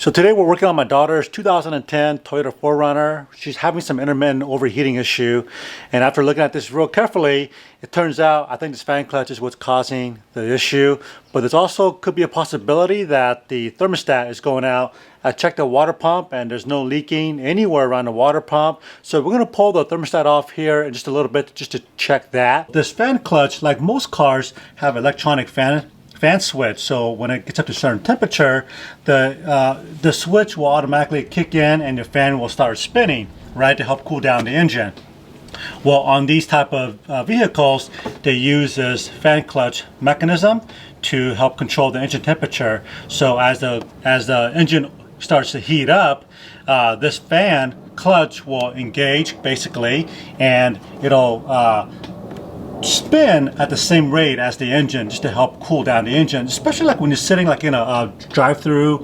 So today we're working on my daughter's 2010 Toyota 4Runner. She's having some intermittent overheating issue, and after looking at this real carefully, it turns out I think this fan clutch is what's causing the issue, but there's also could be a possibility that the thermostat is going out. I checked the water pump and there's no leaking anywhere around the water pump, so we're going to pull the thermostat off here in just a little bit just to check that. This fan clutch, like most cars, have electronic fan switch, so when it gets up to a certain temperature, the switch will automatically kick in and the fan will start spinning, right, to help cool down the engine. Well, on these type of vehicles, they use this fan clutch mechanism to help control the engine temperature. So as the engine starts to heat up, this fan clutch will engage basically, and it'll spin at the same rate as the engine just to help cool down the engine, especially like when you're sitting like in a drive-through,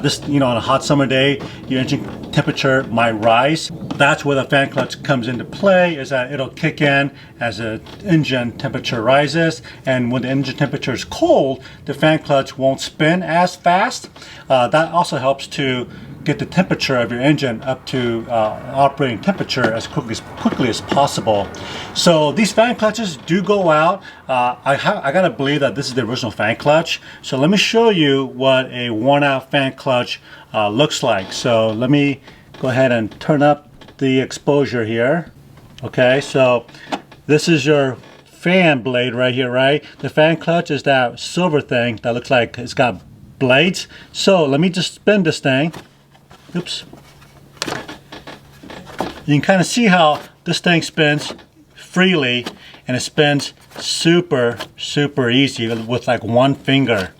this, you know, on a hot summer day, your engine temperature might rise. That's where the fan clutch comes into play, is that it'll kick in as the engine temperature rises, and when the engine temperature is cold, the fan clutch won't spin as fast. That also helps to get the temperature of your engine up to operating temperature as quickly as possible. So these fan clutches do go out. I gotta believe that this is the original fan clutch. So let me show you what a worn out fan clutch looks like. So let me go ahead and turn up the exposure here. Okay, so this is your fan blade right here, right? The fan clutch is that silver thing that looks like it's got blades. So let me just spin this thing. Oops. You can kind of see how this thing spins freely, and it spins super easy with like one finger.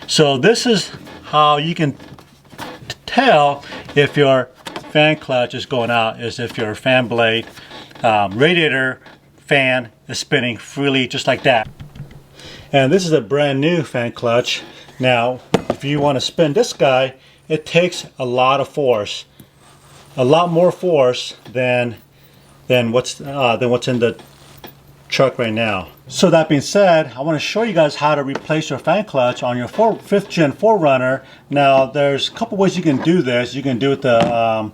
So this is how you can tell if your fan clutch is going out, is if your fan blade radiator fan is spinning freely just like that. And this is a brand new fan clutch. Now if you want to spin this guy, it takes a lot of force, a lot more force than what's in the truck right now. So that being said, I want to show you guys how to replace your fan clutch on your 5th gen 4Runner. Now there's a couple ways you can do this. You can do it the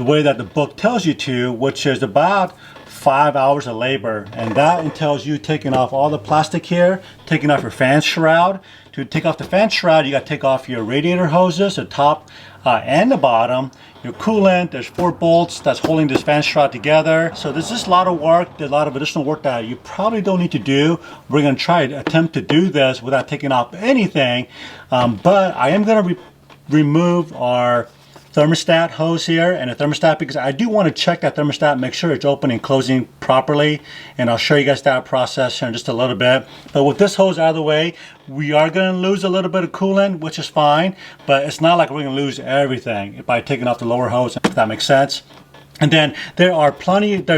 way that the book tells you to, which is about 5 hours of labor, and that entails you taking off all the plastic here, taking off your fan shroud. To take off the fan shroud, you got to take off your radiator hoses, the top and the bottom, your coolant. There's 4 bolts that's holding this fan shroud together. So there's just a lot of work, there's a lot of additional work that you probably don't need to do. We're going to attempt to do this without taking off anything, but I am going to remove our thermostat hose here and a thermostat, because I do want to check that thermostat, make sure it's open and closing properly, and I'll show you guys that process here in just a little bit. But with this hose out of the way, we are going to lose a little bit of coolant, which is fine, but it's not like we're going to lose everything by taking off the lower hose, if that makes sense. And then there's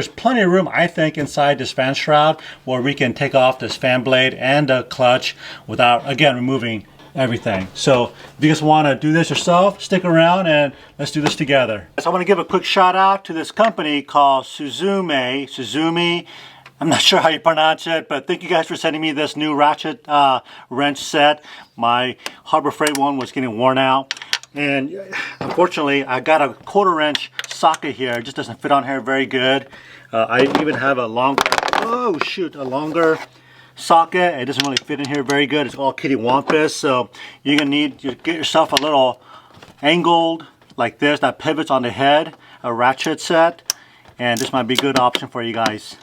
plenty of room, I think, inside this fan shroud where we can take off this fan blade and the clutch without, again, removing everything. So if you guys want to do this yourself, stick around and let's do this together. So I want to give a quick shout out to this company called Suzume. I'm not sure how you pronounce it, but thank you guys for sending me this new ratchet wrench set. My Harbor Freight one was getting worn out, and unfortunately I got a 1/4 wrench socket here. It just doesn't fit on here very good. I even have a longer socket. It doesn't really fit in here very good. It's all kittywampus, so you're gonna need to get yourself a little angled like this that pivots on the head, a ratchet set, and this might be a good option for you guys.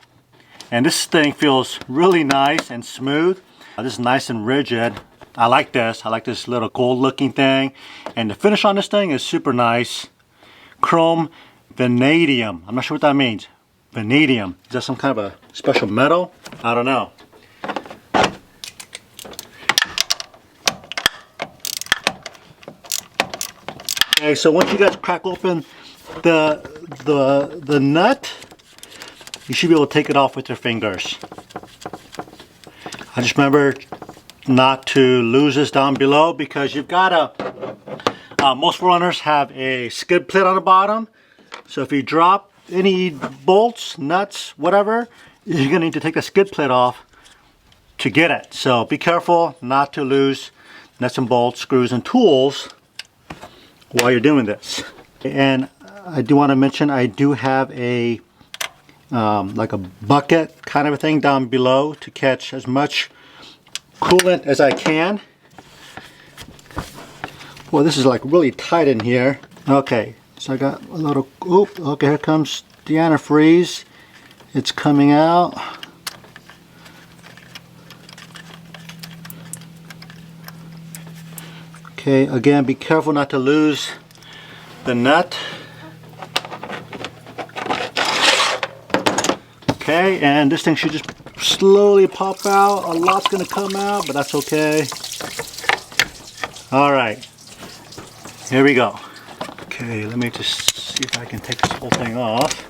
And this thing feels really nice and smooth. This is nice and rigid. I like this. I like this little gold looking thing, and the finish on this thing is super nice. Chrome vanadium. I'm not sure what that means. Vanadium. Is that some kind of a special metal? I don't know. Okay, so once you guys crack open the nut, you should be able to take it off with your fingers. I just remember not to lose this down below, because you've got most 4Runners have a skid plate on the bottom. So if you drop any bolts, nuts, whatever, you're gonna need to take the skid plate off to get it. So be careful not to lose nuts and bolts, screws and tools while you're doing this. And I do want to mention I do have a like a bucket kind of a thing down below to catch as much coolant as I can. Well, this is like really tight in here. Okay, so I got a little, oop, okay, here comes the antifreeze. It's coming out. Okay, again, be careful not to lose the nut. Okay, and this thing should just slowly pop out. A lot's gonna come out, but that's okay. All right, here we go. Okay, let me just see if I can take this whole thing off.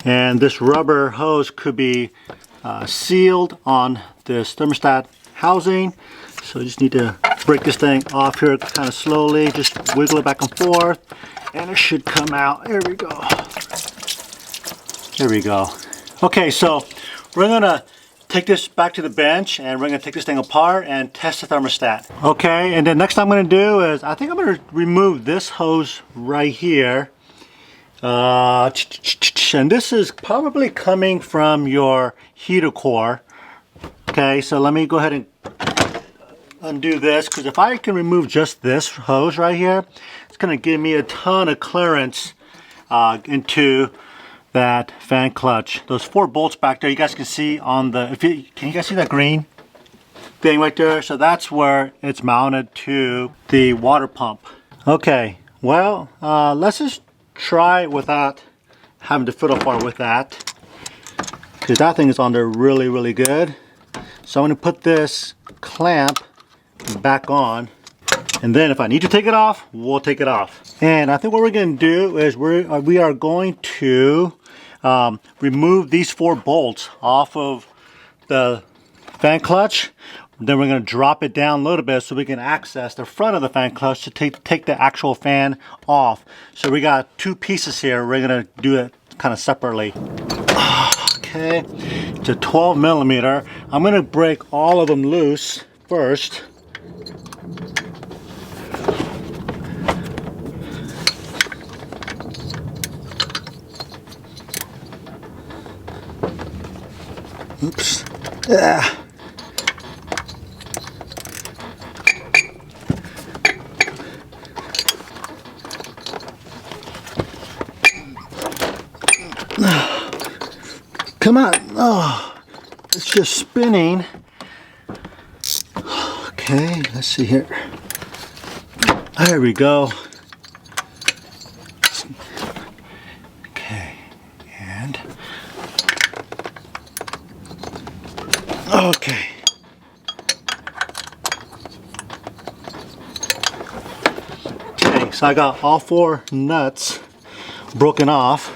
And this rubber hose could be sealed on this thermostat housing. So you just need to break this thing off here kind of slowly, just wiggle it back and forth, and it should come out. There we go. There we go. Okay, so we're gonna take this back to the bench and we're gonna take this thing apart and test the thermostat. Okay, and then next thing I'm gonna do is, I think I'm gonna remove this hose right here. And this is probably coming from your heater core. Okay, so let me go ahead and undo this, because if I can remove just this hose right here, it's going to give me a ton of clearance into that fan clutch. Those 4 bolts back there, you guys can see on the, can you guys see that green thing right there? So that's where it's mounted to the water pump. Okay, well, let's just try it without having to fiddle far with that, because that thing is on there really, really good. So I'm going to put this clamp back on, and then if I need to take it off, we'll take it off. And I think what we're going to do is we are going to remove these 4 bolts off of the fan clutch. Then we're going to drop it down a little bit so we can access the front of the fan clutch to take the actual fan off. So we got 2 pieces here. We're going to do it kind of separately. Okay, it's a 12 millimeter. I'm going to break all of them loose first. Oops. Yeah. Come on. Oh, it's just spinning. Okay, let's see here. There we go. Okay, and okay. Okay, so I got all 4 nuts broken off.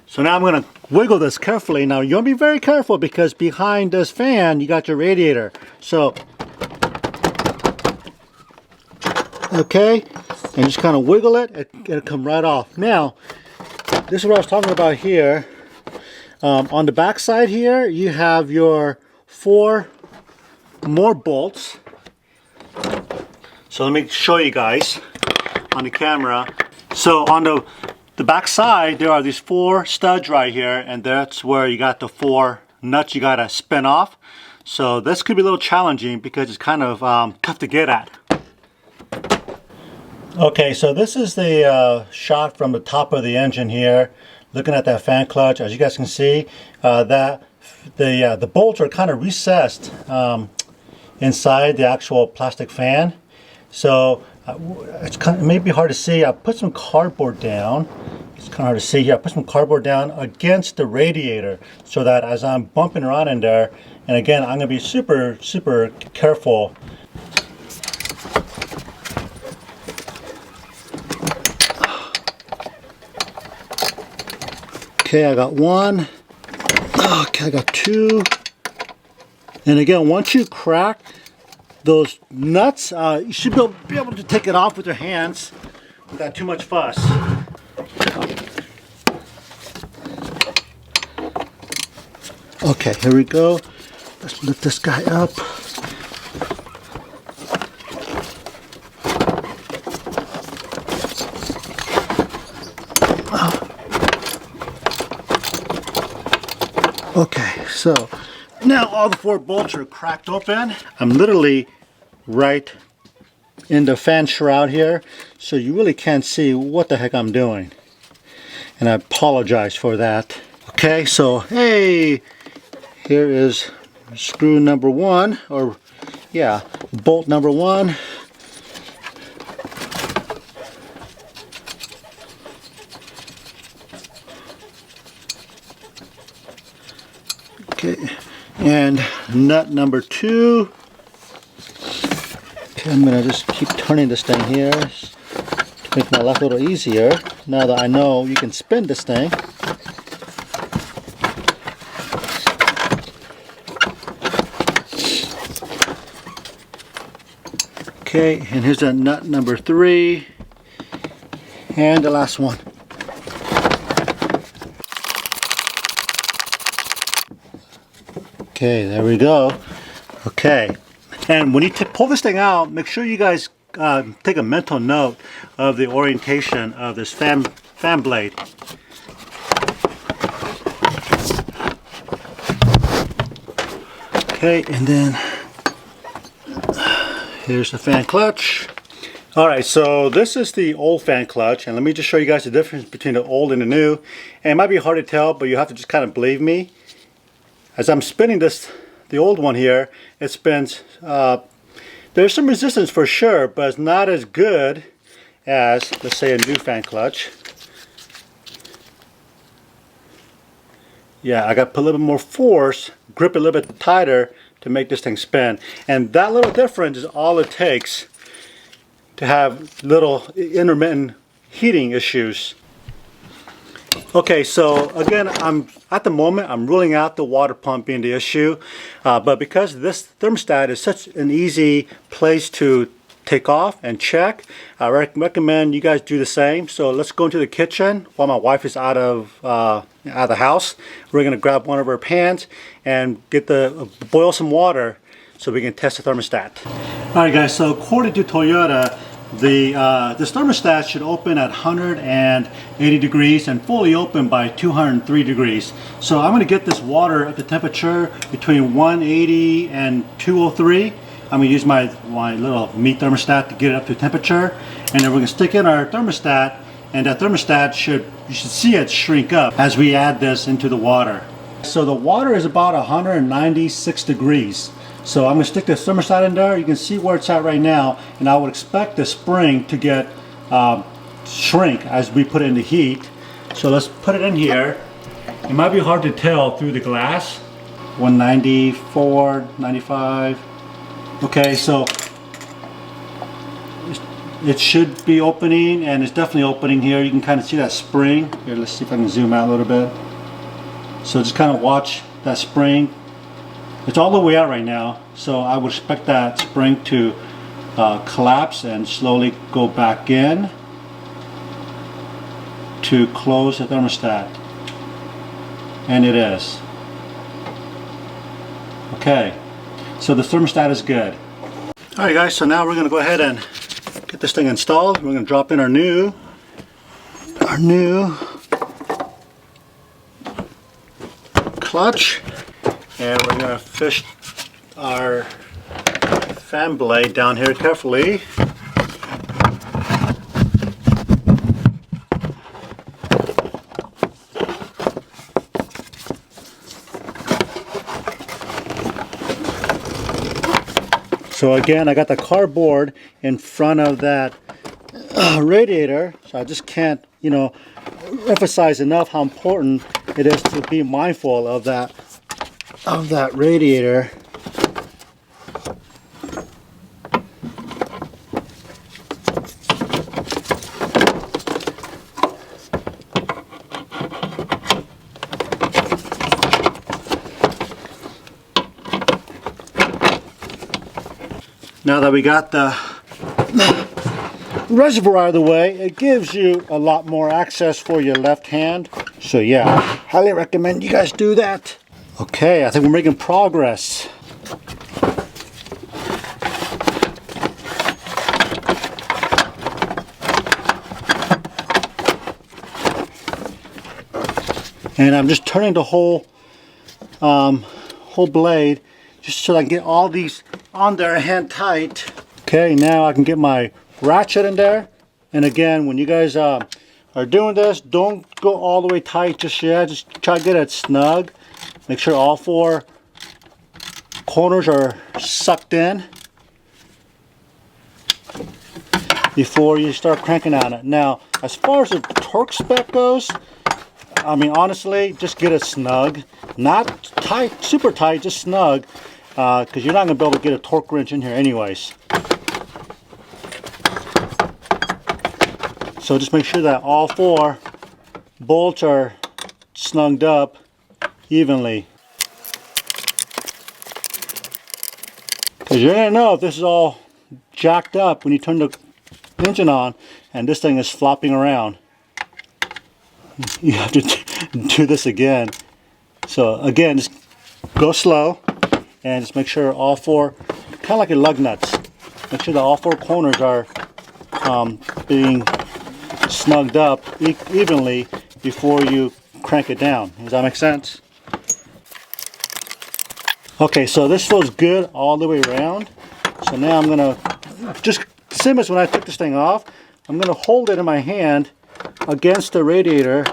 So now I'm going to wiggle this carefully. Now you want to be very careful, because behind this fan you got your radiator. So, okay, and just kind of wiggle it, it'll come right off. Now, this is what I was talking about here. On the back side here, you have your 4 more bolts. So let me show you guys on the camera. So on the back side, there are these 4 studs right here, and that's where you got the 4 nuts you gotta spin off. So this could be a little challenging because it's kind of tough to get at. Okay, so this is the shot from the top of the engine here, looking at that fan clutch. As you guys can see, that the bolts are kind of recessed inside the actual plastic fan. So it may be hard to see. I put some cardboard down. It's kind of hard to see here. I put some cardboard down against the radiator so that as I'm bumping around in there, and again, I'm going to be super, super careful. Okay, I got 1. Okay, I got 2. And again, once you crack those nuts, you should be able to take it off with your hands without too much fuss. Okay, here we go. Let's lift this guy up. Okay, so now all the 4 bolts are cracked open. I'm literally right in the fan shroud here, so you really can't see what the heck I'm doing. And I apologize for that. Okay, so hey, here is screw number 1, or yeah, bolt number 1. Okay, and nut number 2. Okay, I'm gonna just keep turning this thing here to make my life a little easier. Now that I know you can spin this thing. Okay, and here's that nut number 3, and the last one. Okay, there we go. Okay, and when you pull this thing out, make sure you guys take a mental note of the orientation of this fan blade. Okay, and then here's the fan clutch. Alright, so this is the old fan clutch, and let me just show you guys the difference between the old and the new. And it might be hard to tell, but you have to just kind of believe me. As I'm spinning this, the old one here, it spins, there's some resistance for sure, but it's not as good as, let's say, a new fan clutch. Yeah, I got to put a little bit more force, grip it a little bit tighter to make this thing spin. And that little difference is all it takes to have little intermittent heating issues. Okay, so again, at the moment I'm ruling out the water pump being the issue, but because this thermostat is such an easy place to take off and check, I recommend you guys do the same. So let's go into the kitchen while my wife is out of the house. We're gonna grab one of our pans and boil some water so we can test the thermostat. All right, guys. So according to Toyota, this thermostat should open at 180 degrees and fully open by 203 degrees. So I'm going to get this water at the temperature between 180 and 203. I'm going to use my little meat thermostat to get it up to temperature, and then we're going to stick in our thermostat, and that thermostat you should see it shrink up as we add this into the water. So the water is about 196 degrees. So I'm going to stick the thermostat in there. You can see where it's at right now, and I would expect the spring to get shrink as we put it in the heat. So let's put it in here. It might be hard to tell through the glass. 194, 95. Okay, so it should be opening, and it's definitely opening here. You can kind of see that spring. Here, let's see if I can zoom out a little bit. So just kind of watch that spring. It's all the way out right now, so I would expect that spring to collapse and slowly go back in to close the thermostat. And it is. Okay, so the thermostat is good. Alright guys, so now we're going to go ahead and get this thing installed. We're going to drop in our new clutch. And we're going to fish our fan blade down here carefully. So again, I got the cardboard in front of that radiator, so I just can't, emphasize enough how important it is to be mindful of that radiator. Now that we got the reservoir out of the way, it gives you a lot more access for your left hand. So yeah, highly recommend you guys do that. Okay, I think we're making progress. And I'm just turning the whole blade just so I can get all these on there hand tight. Okay, now I can get my ratchet in there. And again, when you guys are doing this, don't go all the way tight just yet. Just try to get it snug. Make sure all 4 corners are sucked in before you start cranking on it. Now, as far as the torque spec goes, I mean, honestly, just get it snug. Not tight, super tight, just snug. Because you're not going to be able to get a torque wrench in here anyways. So just make sure that all 4 bolts are snugged up evenly. Because you're going to know if this is all jacked up when you turn the engine on and this thing is flopping around. You have to do this again. So again, just go slow and just make sure all 4, kind of like your lug nuts, make sure that all 4 corners are being snugged up evenly before you crank it down. Does that make sense? Okay, so this feels good all the way around. So now I'm gonna, just same as when I took this thing off, I'm gonna hold it in my hand against the radiator,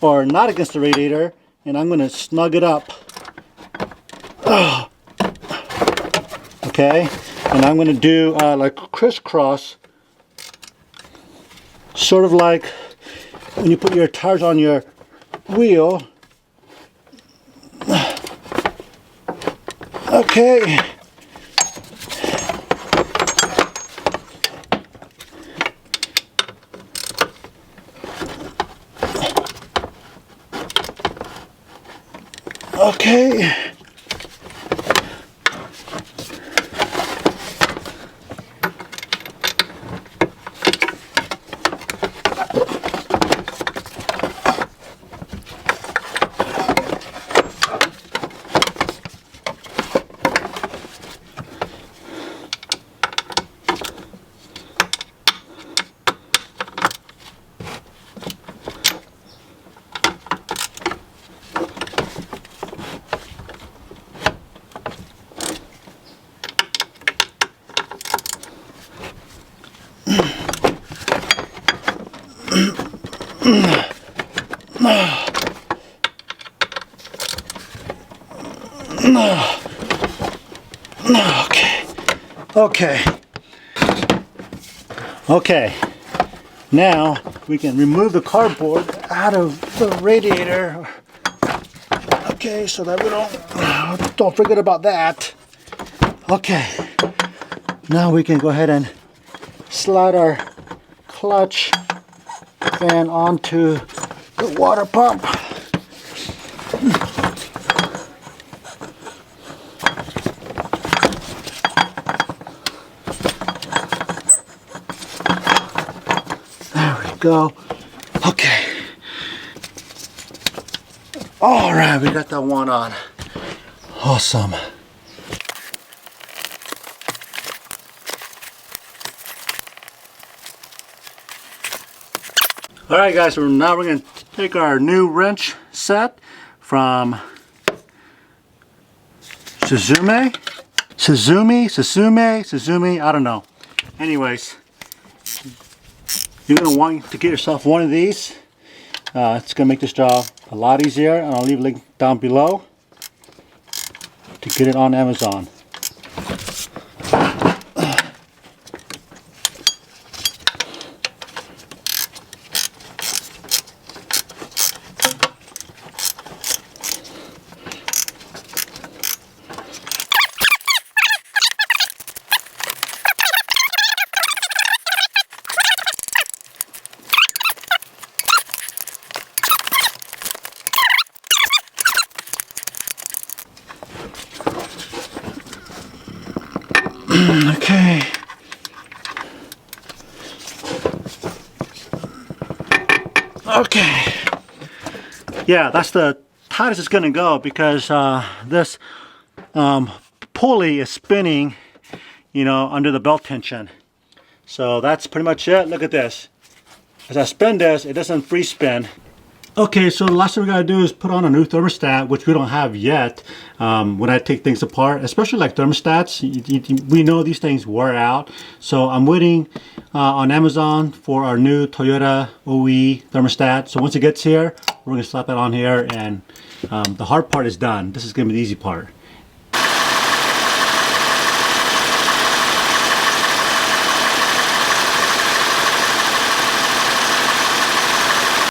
or not against the radiator, and I'm gonna snug it up. Okay, and I'm gonna do like crisscross, sort of like when you put your tires on your wheel. Okay. Okay. Okay, now we can remove the cardboard out of the radiator. Okay, so that we don't forget about that. Okay, now we can go ahead and slide our clutch fan onto the water pump. Go. Okay. All right, we got that one on. Awesome. All right, guys. So now we're going to take our new wrench set from Suzume. I don't know. Anyways. You're going to want to get yourself one of these. It's going to make this job a lot easier, and I'll leave a link down below to get it on Amazon. Okay. Yeah, that's the tightest it's gonna go because this pulley is spinning, you know, under the belt tension. So that's pretty much it. Look at this. As I spin this, it doesn't free spin. Okay, so the last thing we gotta do is put on a new thermostat, which we don't have yet. When I take things apart, especially like thermostats, we know these things wear out. So I'm waiting on Amazon for our new Toyota OE thermostat. So once it gets here, we're gonna slap it on here, and the hard part is done. This is gonna be the easy part.